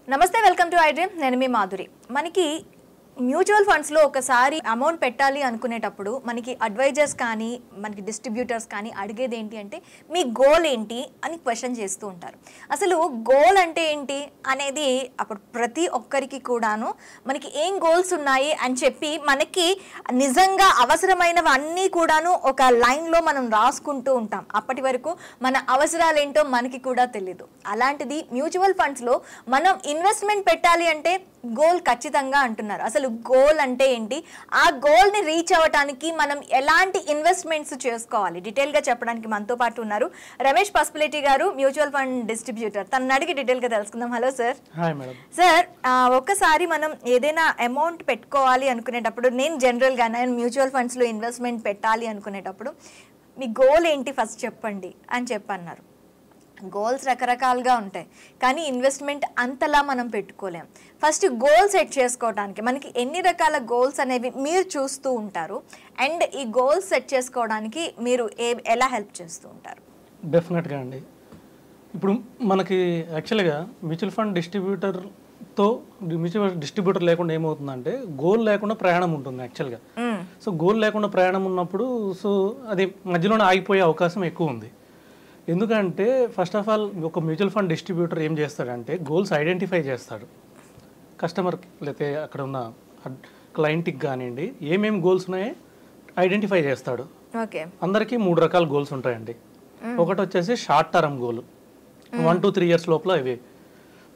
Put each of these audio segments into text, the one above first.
నమస్తే, welcome to iDream. నేను మీ మాధురి. మనకి మ్యూచువల్ ఫండ్స్లో ఒకసారి అమౌంట్ పెట్టాలి అనుకునేటప్పుడు మనకి అడ్వైజర్స్ కానీ మనకి డిస్ట్రిబ్యూటర్స్ కానీ అడిగేది ఏంటి అంటే మీ గోల్ ఏంటి అని క్వశ్చన్ చేస్తూ ఉంటారు. అసలు గోల్ అంటే ఏంటి అనేది అప్పుడు ప్రతి ఒక్కరికి కూడాను మనకి ఏం గోల్స్ ఉన్నాయి అని చెప్పి మనకి నిజంగా అవసరమైనవన్నీ కూడాను ఒక లైన్లో మనం రాసుకుంటూ ఉంటాం. అప్పటి వరకు మన అవసరాలు ఏంటో మనకి కూడా తెలియదు. అలాంటిది మ్యూచువల్ ఫండ్స్లో మనం ఇన్వెస్ట్మెంట్ పెట్టాలి అంటే గోల్ ఖచ్చితంగా అంటున్నారు. అసలు గోల్ అంటే ఏంటి, ఆ గోల్ని రీచ్ అవ్వడానికి మనం ఎలాంటి ఇన్వెస్ట్మెంట్స్ చేసుకోవాలి, డీటెయిల్గా చెప్పడానికి మనతో పాటు ఉన్నారు రమేష్ పసుపులేటి గారు, మ్యూచువల్ ఫండ్ డిస్ట్రిబ్యూటర్. తనని అడిగి డీటెయిల్గా తెలుసుకుందాం. Hello sir. Hi madam. Sir, ఒక్కసారి మనం ఏదైనా అమౌంట్ పెట్టుకోవాలి అనుకునేటప్పుడు, నేను మ్యూచువల్ ఫండ్స్లో ఇన్వెస్ట్మెంట్ పెట్టాలి అనుకునేటప్పుడు మీ గోల్ ఏంటి ఫస్ట్ చెప్పండి అని చెప్పన్నారు. గోల్స్ రకరకాలుగా ఉంటాయి, కానీ ఇన్వెస్ట్మెంట్ అంతలా మనం పెట్టుకోలేం. ఫస్ట్ గోల్ సెట్ చేసుకోవడానికి మనకి ఎన్ని రకాల గోల్స్ అనేవి మీరు చూస్తూ ఉంటారు, అండ్ ఈ గోల్స్ సెట్ చేసుకోవడానికి మీరు ఎలా హెల్ప్ చేస్తూ ఉంటారు? డెఫినెట్గా అండి. ఇప్పుడు మనకి యాక్చువల్గా మ్యూచువల్ ఫండ్ డిస్ట్రిబ్యూటర్ లేకుండా ఏమవుతుందంటే గోల్ లేకుండా ప్రయాణం ఉంటుంది యాక్చువల్గా. సో గోల్ లేకుండా ప్రయాణం ఉన్నప్పుడు సో అది మధ్యలోనే ఆగిపోయే అవకాశం ఎక్కువ ఉంది. ఎందుకంటే ఫస్ట్ ఆఫ్ ఆల్ ఒక మ్యూచువల్ ఫండ్ డిస్ట్రిబ్యూటర్ ఏం చేస్తాడంటే గోల్స్ ఐడెంటిఫై చేస్తాడు. కస్టమర్కి లేకపోతే అక్కడ ఉన్న క్లయింట్కి కానివ్వండి ఏమేమి గోల్స్ ఉన్నాయో ఐడెంటిఫై చేస్తాడు. ఓకే. అందరికీ 3 రకాల గోల్స్ ఉంటాయండి. ఒకటి వచ్చేసి short term goal, 1 to 3 years లోపల ఇవి.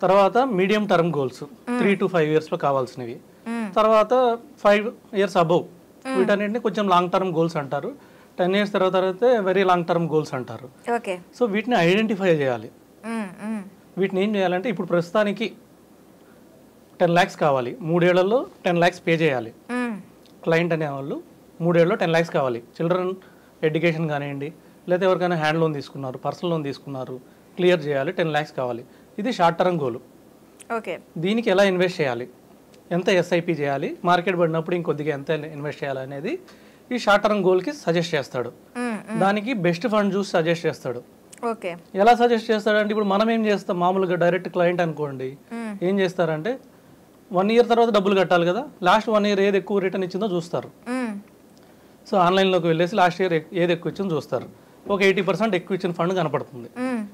తర్వాత medium term goals 3 to 5 years కావాల్సినవి. తర్వాత 5 years అబౌవ్ వీటన్నిటిని కొంచెం లాంగ్ టర్మ్ గోల్స్ అంటారు. 10 years తర్వాత వెరీ లాంగ్ టర్మ్ గోల్స్ అంటారు. ఓకే. సో వీటిని ఐడెంటిఫై చేయాలి. వీటిని ఏం చేయాలంటే ఇప్పుడు ప్రస్తుతానికి 10 lakhs కావాలి, 3 ఏళ్లలో 10 lakhs పే చేయాలి. క్లయింట్ అనేవాళ్ళు 3 ఏళ్ళలో 10 lakhs కావాలి. చిల్డ్రన్ ఎడ్యుకేషన్ కానివ్వండి, లేదా ఎవరికైనా హ్యాండ్ లోన్ తీసుకున్నారు, పర్సనల్ లోన్ తీసుకున్నారు, క్లియర్ చేయాలి, 10 lakhs కావాలి. ఇది షార్ట్ టర్మ్ గోల్. ఓకే. దీనికి ఎలా ఇన్వెస్ట్ చేయాలి, ఎంత ఎస్ఐపి చేయాలి, మార్కెట్ పడినప్పుడు ఇంకొద్దిగా ఎంత ఇన్వెస్ట్ చేయాలి అనేది ఈ షార్ట్ టర్మ్ గోల్కి సజెస్ట్ చేస్తాడు. దానికి బెస్ట్ ఫండ్ చూసి సజెస్ట్ చేస్తాడు. ఓకే. ఎలా సజెస్ట్ చేస్తాడంటే ఇప్పుడు మనం ఏం చేస్తాం, మామూలుగా డైరెక్ట్ క్లయింట్ అనుకోండి ఏం చేస్తారంటే 1 year తర్వాత డబ్బులు కట్టాలి కదా, లాస్ట్ 1 year ఏది ఎక్కువ రిటర్న్ ఇచ్చిందో చూస్తారు. సో ఆన్లైన్లోకి వెళ్ళేసి లాస్ట్ ఇయర్ ఏది ఎక్కువ ఇచ్చిందో చూస్తారు. ఒక 80% ఎక్కువ ఇచ్చిన ఫండ్ కనపడుతుంది.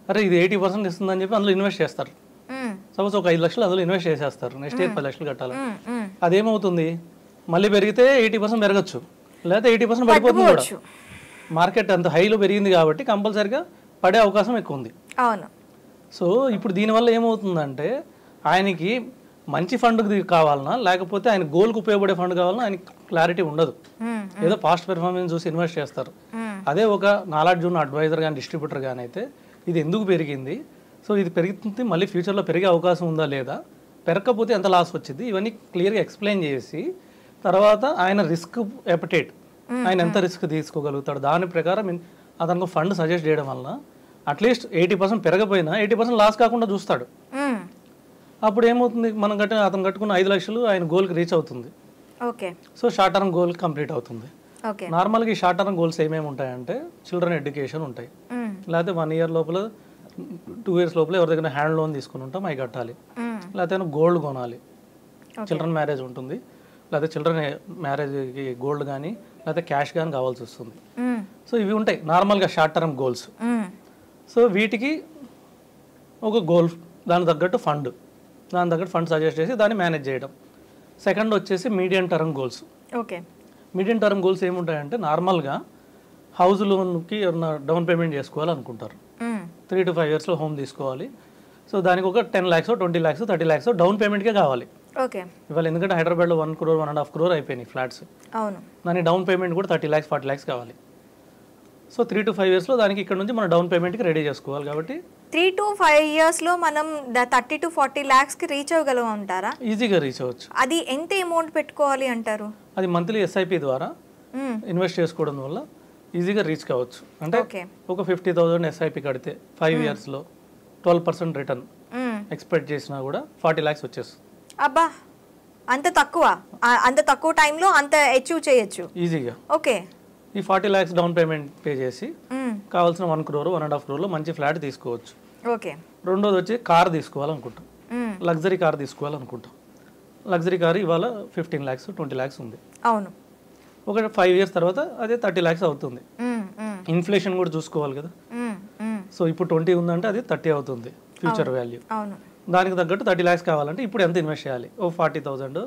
అరే ఇది 80% ఇస్తుందని చెప్పి అందులో ఇన్వెస్ట్ చేస్తారు. సపోజ్ ఒక 5 లక్షలు అందులో ఇన్వెస్ట్ చేసేస్తారు, నెక్స్ట్ ఇయర్ 10 లక్షలు కట్టాలి. అదేమవుతుంది, మళ్ళీ పెరిగితే 80% పెరగచ్చు, లేకపోతే 80% పడిపోతుంది కూడా. మార్కెట్ అంత హైలో పెరిగింది కాబట్టి కంపల్సరిగా పడే అవకాశం ఎక్కువ ఉంది. అవును. సో ఇప్పుడు దీనివల్ల ఏమవుతుందంటే ఆయనకి మంచి ఫండ్ కావాలన్నా లేకపోతే ఆయన గోల్కి ఉపయోగపడే ఫండ్ కావాలన్నా ఆయనకి క్లారిటీ ఉండదు. ఏదో పాస్ట్ పెర్ఫార్మెన్స్ చూసి ఇన్వెస్ట్ చేస్తారు. అదే ఒక నాలెడ్జ్ ఉన్న అడ్వైజర్ కానీ డిస్ట్రిబ్యూటర్ కానీ అయితే ఇది ఎందుకు పెరిగింది, సో ఇది పెరుగుతుంది, మళ్ళీ ఫ్యూచర్లో పెరిగే అవకాశం ఉందా లేదా, పెరగకపోతే ఎంత లాస్ వచ్చింది, ఇవన్నీ క్లియర్గా ఎక్స్ప్లెయిన్ చేసి తర్వాత ఆయన రిస్క్ ఎపటేట్, ఆయన ఎంత రిస్క్ తీసుకోగలుగుతాడు దాని ప్రకారం అతనికి ఫండ్ సజెస్ట్ చేయడం వల్ల అట్లీస్ట్ 80% పెరగపోయినా 80% లాస్ కాకుండా చూస్తాడు. అప్పుడు ఏమవుతుంది, అతను కట్టుకున్న 5 లక్షలు ఆయన గోల్కి రీచ్ అవుతుంది. Okay. So short term goal complete అవుతుంది. నార్మల్గా ఈ షార్ట్ టర్మ్ గోల్స్ ఏమేమి ఉంటాయంటే చిల్డ్రన్ ఎడ్యుకేషన్ ఉంటాయి, లేకపోతే 1 year లోపల 2 years లోపల ఎవరి దగ్గర హ్యాండ్ లోన్ తీసుకుని ఉంటాం అవి కట్టాలి, లేకపోతే గోల్డ్ కొనాలి, చిల్డ్రన్ మ్యారేజ్ ఉంటుంది, లేకపోతే చిల్డ్రన్ మ్యారేజ్కి గోల్డ్ కానీ లేకపోతే క్యాష్ కానీ కావాల్సి వస్తుంది. సో ఇవి ఉంటాయి నార్మల్గా షార్ట్ టర్మ్ గోల్స్. సో వీటికి ఒక గోల్, దానికి తగ్గట్టు ఫండ్ సజెస్ట్ చేసి దాన్ని మేనేజ్ చేయడం. సెకండ్ వచ్చేసి medium term goals. Okay. Medium term goals ఏముంటాయంటే నార్మల్గా హౌస్ లోన్కి ఎవరైనా డౌన్ పేమెంట్ చేసుకోవాలనుకుంటారు, 3 to 5 years హోమ్ తీసుకోవాలి. సో దానికి ఒక 10 lakhs 20 lakhs 30 lakhs డౌన్ పేమెంట్కే కావాలి. ఓకే. ఇవాళ ఎందుకంటే హైదరాబాద్లో 1 crore 1.5 crore అయిపోయినాయి ఫ్లాట్స్. అవును. దాని డౌన్ పేమెంట్ కూడా 30 lakhs 40 lakhs కావాలి. సో 3 to 5 years దానికి ఇక్కడ నుంచి మనం డౌన్ పేమెంట్కి రెడీ చేసుకోవాలి. కాబట్టి 3 to 5 years మనం 30 to 40 lakhsకి రీచ్ అవ్వగలం అంటారా? ఈజీగా రీచ్ అవ్వచ్చు. అది ఎంత అమౌంట్ పెట్టుకోవాలి అంటారు? అది మంత్లీ ఎస్ఐపి ద్వారా ఇన్వెస్ట్ చేసుకోవడం వల్ల ఈజీగా రీచ్ కావచ్చు. అంటే ఒక 50,000 ఎస్ఐపి కడితే 5 yearsలో 12% రిటర్న్ ఎక్స్పెక్ట్ చేసినా కూడా 40 lakhs వచ్చేస్తుంది. అబ్బా, అంత తక్కువ టైంలో అంత అచీవ్ చేయొచ్చు ఈజీగా. ఓకే. ఈ 40 lakhs డౌన్ పేమెంట్ పే చేసి కావాల్సిన 1 crore 1.5 crore మంచి ఫ్లాట్ తీసుకోవచ్చు. ఓకే. రెండోది వచ్చి కార్ తీసుకోవాలనుకుంటాం, లగ్జరీ కార్ తీసుకోవాలనుకుంటాం. లగ్జరీ కార్ ఇవాళ 15 lakhs 20 lakhs ఉంది. అవును. ఒక 5 years తర్వాత అదే 30 lakhs అవుతుంది. ఇన్ఫ్లేషన్ కూడా చూసుకోవాలి కదా. సో ఇప్పుడు 20 ఉందంటే అది 30 అవుతుంది ఫ్యూచర్ వాల్యూ. అవును. దానికి తగ్గట్టు 30 lakhs కావాలంటే ఇప్పుడు ఎంత ఇన్వెస్ట్ చేయాలి? ఓ 40,000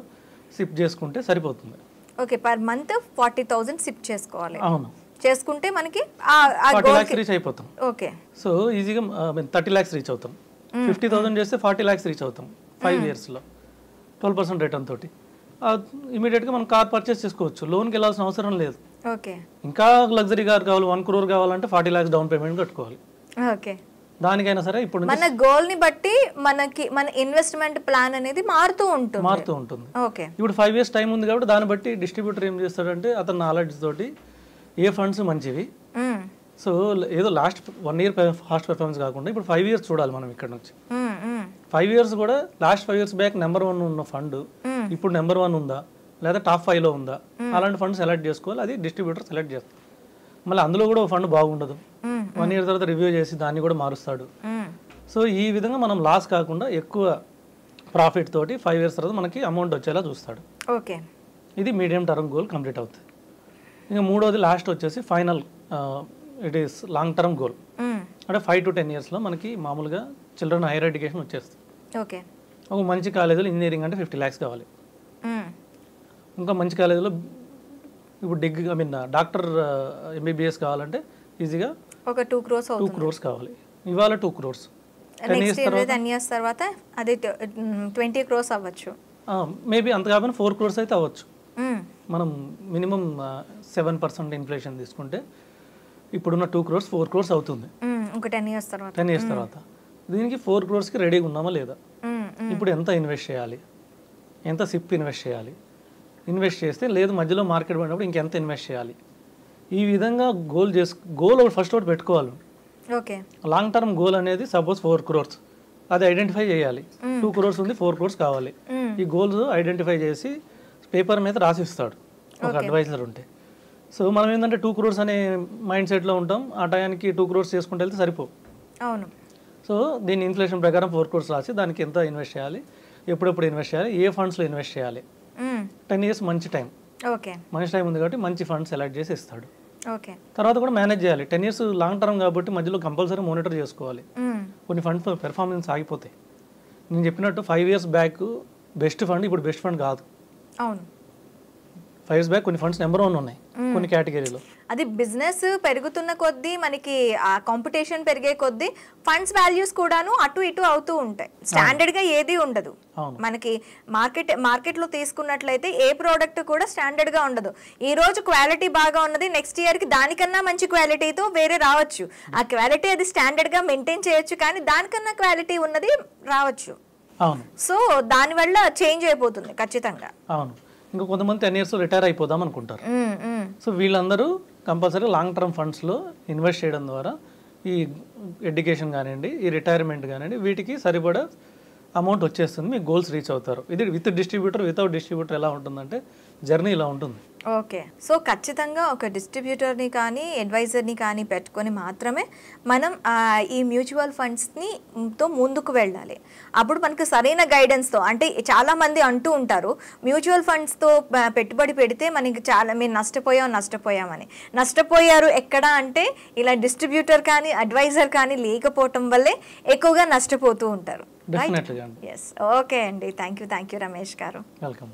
సిప్ చేసుకుంటే సరిపోతుంది. ఓకే, పర్ మంత్ 40,000 సిప్ చేసుకోవాలి. అవును, చేసుకుంటే మనకి 40 lakhs రీచ్ అయిపోతాం. ఓకే. సో ఈజీగా 30 lakhs రీచ్ అవుతాం. 50,000 చేస్తే 40 lakhs రీచ్ అవుతాం 5 yearsలో 12% రిటర్న్ తోటి. ఇమీడియట్గా మనం కార్ పర్చేస్ చేసుకోవచ్చు, లోన్కి వెళ్ళాల్సిన అవసరం లేదు. ఓకే. ఇంకా లగ్జరీ కార్ కావాలి 1 crore కావాలంటే 40 lakhs డౌన్ పేమెంట్ కట్టుకోవాలి. ఓకే. దానికైనా సరే ఇప్పుడు మన గోల్ ని బట్టి మనకి మన ఇన్వెస్ట్మెంట్ ప్లాన్ అనేది మారుతూ ఉంటుంది. ఓకే. ఇప్పుడు 5 years టైం ఉంది కాబట్టి దాన్ని బట్టి డిస్ట్రిబ్యూటర్ ఏం చేస్తాడంటే అతని నాలెడ్జ్ తోటి ఏ ఫండ్స్ మంచివి, సో ఏదో లాస్ట్ 1 year ఫాస్ట్ పెర్ఫార్మెన్స్ కాకుండా ఇప్పుడు 5 years చూడాలి మనం ఇక్కడ నుంచి. 5 years కూడా లాస్ట్ 5 years బ్యాక్ నెంబర్ 1 ఉన్న ఫండ్ ఇప్పుడు నెంబర్ 1 ఉందా లేదా టాప్ 5లో ఉందా, అలాంటి ఫండ్ సెలెక్ట్ చేసుకోవాలి. అది డిస్ట్రిబ్యూటర్ సెలెక్ట్ చేస్తారు. మళ్ళీ అందులో కూడా ఒక ఫండ్ బాగుండదు, 1 year తర్వాత రివ్యూ చేసి దాన్ని కూడా మారుస్తాడు. సో ఈ విధంగా మనం లాస్ కాకుండా ఎక్కువ ప్రాఫిట్ తోటి 5 years తర్వాత మనకి అమౌంట్ వచ్చేలా చూస్తాడు. ఓకే. ఇది మీడియం టర్మ్ గోల్ కంప్లీట్ అవుతుంది. ఇంకా మూడోది లాస్ట్ వచ్చేసి final, it is long term goal. అంటే 5 to 10 yearsలో మనకి మామూలుగా చిల్డ్రన్ హైయర్ ఎడ్యుకేషన్ వచ్చేస్తుంది. ఓకే. ఒక మంచి కాలేజీలో ఇంజనీరింగ్ అంటే 50 lakhs కావాలి. ఇంకా మంచి కాలేజీలో ఇప్పుడు డాక్టర్ MBBS కావాలంటే ఈజీగా ఒక 2 crores కావాలి. ఇవాళ 2 crores. 10 years తర్వాత అది 20 crores అవ్వచ్చు. మేబీ అంత కాకపోయినా 4 crores అయితే అవ్వచ్చు. మనం మినిమం 7% ఇన్ఫ్లేషన్ తీసుకుంటే ఇప్పుడున్న 2 crores 4 crores అవుతుంది ఒక 10 years తర్వాత. దీనికి 4 crores రెడీగా ఉన్నామా లేదా, ఇప్పుడు ఎంత ఇన్వెస్ట్ చేయాలి, ఎంత సిప్ ఇన్వెస్ట్ చేయాలి, ఇన్వెస్ట్ చేస్తే లేదు మధ్యలో మార్కెట్ పడినప్పుడు ఇంకెంత ఇన్వెస్ట్ చేయాలి, ఈ విధంగా గోల్ ఫస్ట్ ఒకటి పెట్టుకోవాలి. ఓకే. లాంగ్ టర్మ్ గోల్ అనేది సపోజ్ 4 crores, అది ఐడెంటిఫై చేయాలి. 2 crores ఉంది 4 crores కావాలి. ఈ గోల్స్ ఐడెంటిఫై చేసి పేపర్ మీద రాసిస్తాడు ఒక అడ్వైజర్ ఉంటే. సో మనం ఏంటంటే 2 crores అనే మైండ్ సెట్లో ఉంటాం, ఆ టయానికి 2 crores చేసుకుంటే వెళ్తే సరిపోవు. అవును. సో దీన్ని ఇన్ఫ్లేషన్ ప్రకారం 4 crores రాసి దానికి ఎంత ఇన్వెస్ట్ చేయాలి, ఎప్పుడెప్పుడు ఇన్వెస్ట్ చేయాలి, ఏ ఫండ్స్లో ఇన్వెస్ట్ చేయాలి. 10 years మంచి టైం. ఓకే. మంచి టైం ఉంది కాబట్టి మంచి ఫండ్ సెలెక్ట్ చేసి ఇస్తాడు. ఓకే. తర్వాత కూడా మేనేజ్ చేయాలి. 10 years లాంగ్ టర్మ్ కాబట్టి మధ్యలో కంపల్సరీ మానిటర్ చేసుకోవాలి. కొన్ని ఫండ్స్ పెర్ఫార్మెన్స్ ఆగిపోతాయి. నేను చెప్పినట్టు 5 years బ్యాక్ బెస్ట్ ఫండ్ ఇప్పుడు బెస్ట్ ఫండ్ కాదు. అవును. 5 years బ్యాక్ కొన్ని ఫండ్స్ నెంబర్ 1 ఉన్నాయి కొన్ని కేటగిరీలో. అది బిజినెస్ పెరుగుతున్న కొద్దీ మనకి ఆ కాంపిటీషన్ పెరిగే కొద్దీ ఫండ్స్ వాల్యూస్ కూడాను అటు ఇటు అవుతూ ఉంటాయి. స్టాండర్డ్ గా ఏది ఉండదు. మనకి మార్కెట్లో తీసుకున్నట్లయితే ఏ ప్రోడక్ట్ కూడా స్టాండర్డ్ గా ఉండదు. ఈ రోజు క్వాలిటీ బాగా ఉన్నది, నెక్స్ట్ ఇయర్ కి దానికన్నా మంచి క్వాలిటీతో వేరే రావచ్చు. ఆ క్వాలిటీ అది స్టాండర్డ్ గా మెయింటైన్ చేయొచ్చు, కానీ దానికన్నా క్వాలిటీ ఉన్నది రావచ్చు. అవును. సో దానివల్ల చేంజ్ అయిపోతుంది ఖచ్చితంగా. అవును. ఇంకా కొంతమంది 10 years రిటైర్ అయిపోదాం అనుకుంటారు. సో వీళ్ళందరూ కంపల్సరీ లాంగ్ టర్మ్ ఫండ్స్లో ఇన్వెస్ట్ చేయడం ద్వారా ఈ ఎడ్యుకేషన్ కానివ్వండి, ఈ రిటైర్మెంట్ కానివ్వండి, వీటికి సరిపడా అమౌంట్ వచ్చేస్తుంది, మీ గోల్స్ రీచ్ అవుతారు. ఇది విత్ డిస్ట్రిబ్యూటర్ వితౌట్ డిస్ట్రిబ్యూటర్ ఎలా ఉంటుందంటే జర్నీ ఇలా ఉంటుంది. ఓకే. సో ఖచ్చితంగా ఒక డిస్ట్రిబ్యూటర్ని కానీ అడ్వైజర్ని కానీ పెట్టుకొని మాత్రమే మనం ఈ మ్యూచువల్ ఫండ్స్ని ముందుకు వెళ్ళాలి. అప్పుడు మనకు సరైన గైడెన్స్తో, అంటే చాలామంది అంటూ ఉంటారు మ్యూచువల్ ఫండ్స్తో పెట్టుబడి పెడితే మనకి మీరు నష్టపోయామని. నష్టపోయారు ఎక్కడ అంటే ఇలా డిస్ట్రిబ్యూటర్ కానీ అడ్వైజర్ కానీ లేకపోవటం వల్లే ఎక్కువగా నష్టపోతూ ఉంటారు. డెఫినెట్గా. ఎస్. ఓకే అండి, థ్యాంక్ యూ రమేష్ గారు. వెల్కమ్.